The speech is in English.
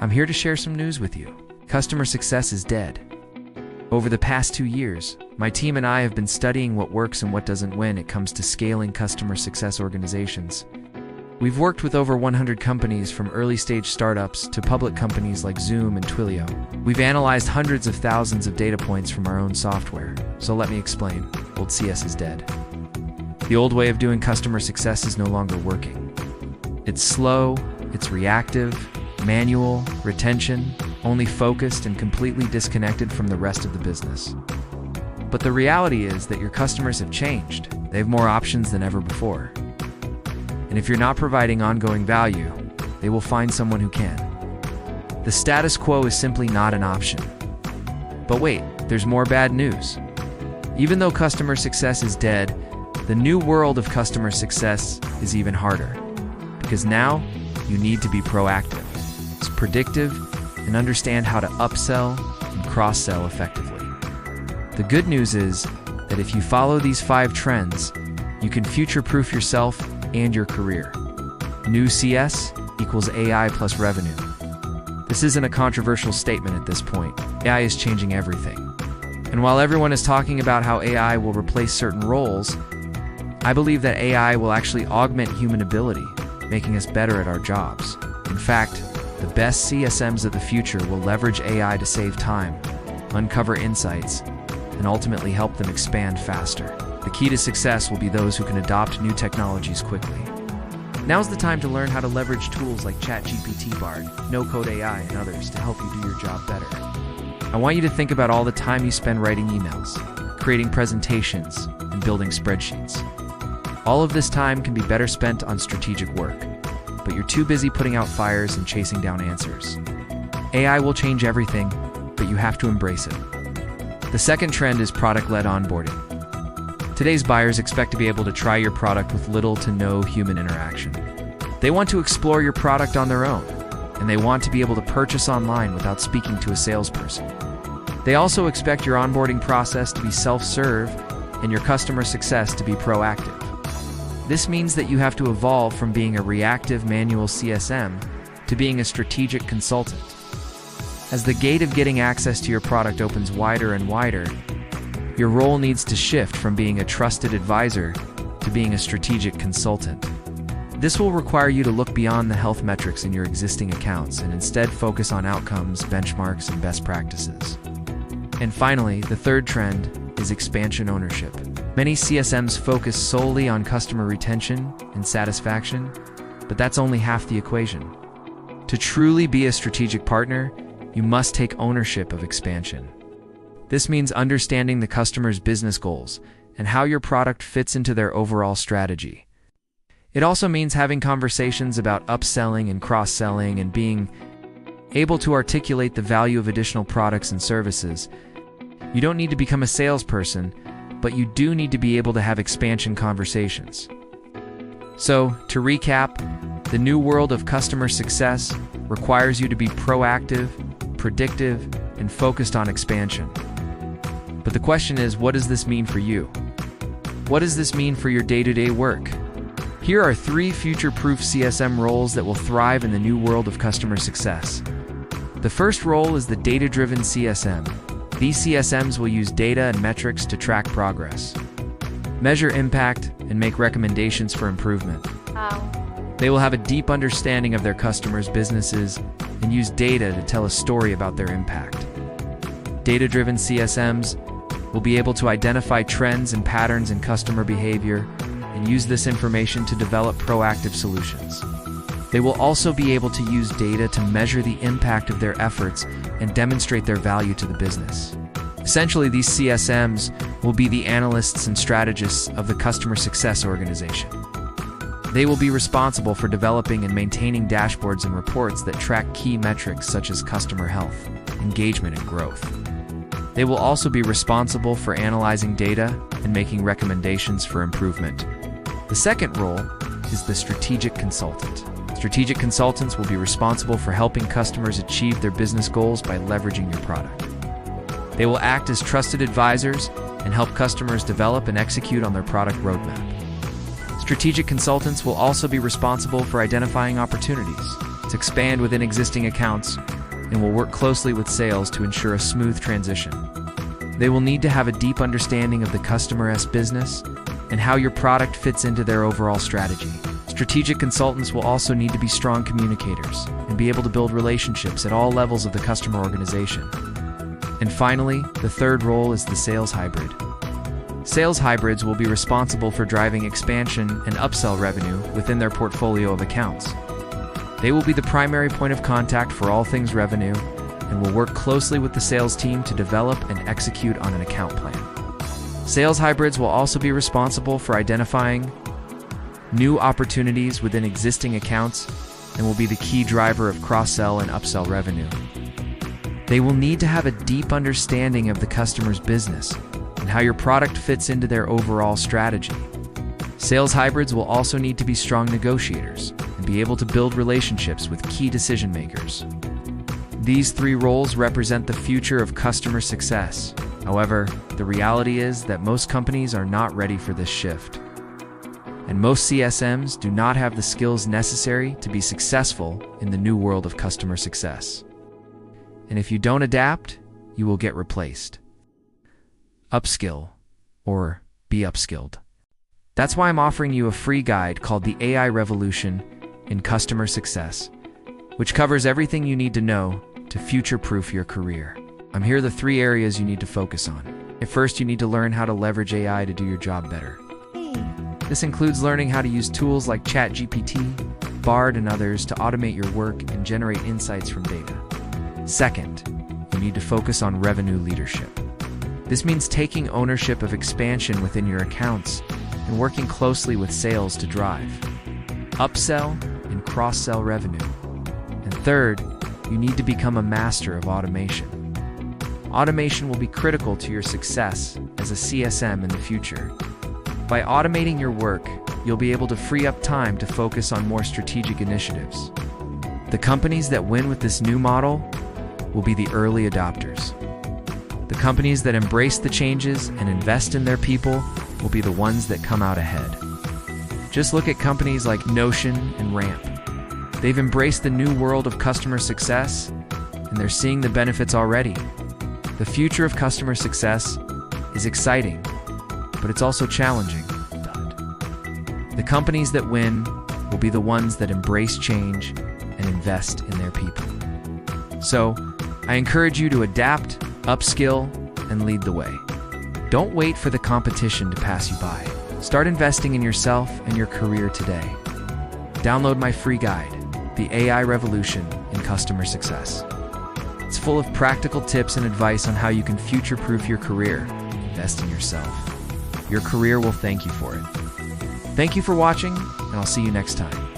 I'm here to share some news with you. Customer success is dead. Over the past 2 years, my team and I have been studying what works and what doesn't when it comes to scaling customer success organizations. We've worked with over 100 companies, from early-stage startups to public companies like Zoom and Twilio. We've analyzed hundreds of thousands of data points from our own software. So let me explain. Old CS is dead. The old way of doing customer success is no longer working. It's slow, it's reactive, manual, retention, only focused, and completely disconnected from the rest of the business. But the reality is that your customers have changed. They have more options than ever before. And if you're not providing ongoing value, they will find someone who can. The status quo is simply not an option. But wait, there's more bad news. Even though customer success is dead, the new world of customer success is even harder. Because now, you need to be proactive. It's predictive and understand how to upsell and cross-sell effectively. The good news is that if you follow these 5 trends, you can future-proof yourself and your career. New CS equals AI plus revenue. This isn't a controversial statement at this point. AI is changing everything. And while everyone is talking about how AI will replace certain roles, I believe that AI will actually augment human ability, making us better at our jobs. In fact, the best CSMs of the future will leverage AI to save time, uncover insights, and ultimately help them expand faster. The key to success will be those who can adopt new technologies quickly. Now's the time to learn how to leverage tools like ChatGPT, Bard, no-code AI, and others to help you do your job better. I want you to think about all the time you spend writing emails, creating presentations, and building spreadsheets. All of this time can be better spent on strategic work, but you're too busy putting out fires and chasing down answers. AI will change everything, but you have to embrace it. The second trend is product-led onboarding. Today's buyers expect to be able to try your product with little to no human interaction. They want to explore your product on their own, and they want to be able to purchase online without speaking to a salesperson. They also expect your onboarding process to be self-serve and your customer success to be proactive. This means that you have to evolve from being a reactive manual CSM to being a strategic consultant. As the gate of getting access to your product opens wider and wider, your role needs to shift from being a trusted advisor to being a strategic consultant. This will require you to look beyond the health metrics in your existing accounts and instead focus on outcomes, benchmarks, and best practices. And finally, the third trend is expansion ownership. Many CSMs focus solely on customer retention and satisfaction, but that's only half the equation. To truly be a strategic partner, you must take ownership of expansion. This means understanding the customer's business goals and how your product fits into their overall strategy. It also means having conversations about upselling and cross-selling and being able to articulate the value of additional products and services. You don't need to become a salesperson, but you do need to be able to have expansion conversations. So, to recap, the new world of customer success requires you to be proactive, predictive, and focused on expansion. But the question is, what does this mean for you? What does this mean for your day-to-day work? Here are 3 future-proof CSM roles that will thrive in the new world of customer success. The first role is the data-driven CSM. These CSMs will use data and metrics to track progress, measure impact, and make recommendations for improvement. They will have a deep understanding of their customers' businesses and use data to tell a story about their impact. Data-driven CSMs will be able to identify trends and patterns in customer behavior and use this information to develop proactive solutions. They will also be able to use data to measure the impact of their efforts and demonstrate their value to the business. Essentially, these CSMs will be the analysts and strategists of the customer success organization. They will be responsible for developing and maintaining dashboards and reports that track key metrics such as customer health, engagement, and growth. They will also be responsible for analyzing data and making recommendations for improvement. The second role is the strategic consultant. Strategic consultants will be responsible for helping customers achieve their business goals by leveraging your product. They will act as trusted advisors and help customers develop and execute on their product roadmap. Strategic consultants will also be responsible for identifying opportunities, to expand within existing accounts, and will work closely with sales to ensure a smooth transition. They will need to have a deep understanding of the customer's business and how your product fits into their overall strategy. Strategic consultants will also need to be strong communicators and be able to build relationships at all levels of the customer organization. And finally, the third role is the sales hybrid. Sales hybrids will be responsible for driving expansion and upsell revenue within their portfolio of accounts. They will be the primary point of contact for all things revenue and will work closely with the sales team to develop and execute on an account plan. Sales hybrids will also be responsible for identifying new opportunities within existing accounts and will be the key driver of cross-sell and upsell revenue. They will need to have a deep understanding of the customer's business and how your product fits into their overall strategy. Sales hybrids will also need to be strong negotiators and be able to build relationships with key decision makers. These three roles represent the future of customer success. However, the reality is that most companies are not ready for this shift. And most CSMs do not have the skills necessary to be successful in the new world of customer success. And if you don't adapt, you will get replaced. Upskill, or be upskilled. That's why I'm offering you a free guide called The AI Revolution in Customer Success, which covers everything you need to know to future-proof your career. Here are the 3 areas you need to focus on. At first, you need to learn how to leverage AI to do your job better. This includes learning how to use tools like ChatGPT, Bard, and others to automate your work and generate insights from data. Second, you need to focus on revenue leadership. This means taking ownership of expansion within your accounts and working closely with sales to drive upsell and cross-sell revenue. And third, you need to become a master of automation. Automation will be critical to your success as a CSM in the future. By automating your work, you'll be able to free up time to focus on more strategic initiatives. The companies that win with this new model will be the early adopters. The companies that embrace the changes and invest in their people will be the ones that come out ahead. Just look at companies like Notion and Ramp. They've embraced the new world of customer success, and they're seeing the benefits already. The future of customer success is exciting, but it's also challenging. The companies that win will be the ones that embrace change and invest in their people. So, I encourage you to adapt, upskill, and lead the way. Don't wait for the competition to pass you by. Start investing in yourself and your career today. Download my free guide, The AI Revolution in Customer Success. It's full of practical tips and advice on how you can future-proof your career. Invest in yourself. Your career will thank you for it. Thank you for watching, and I'll see you next time.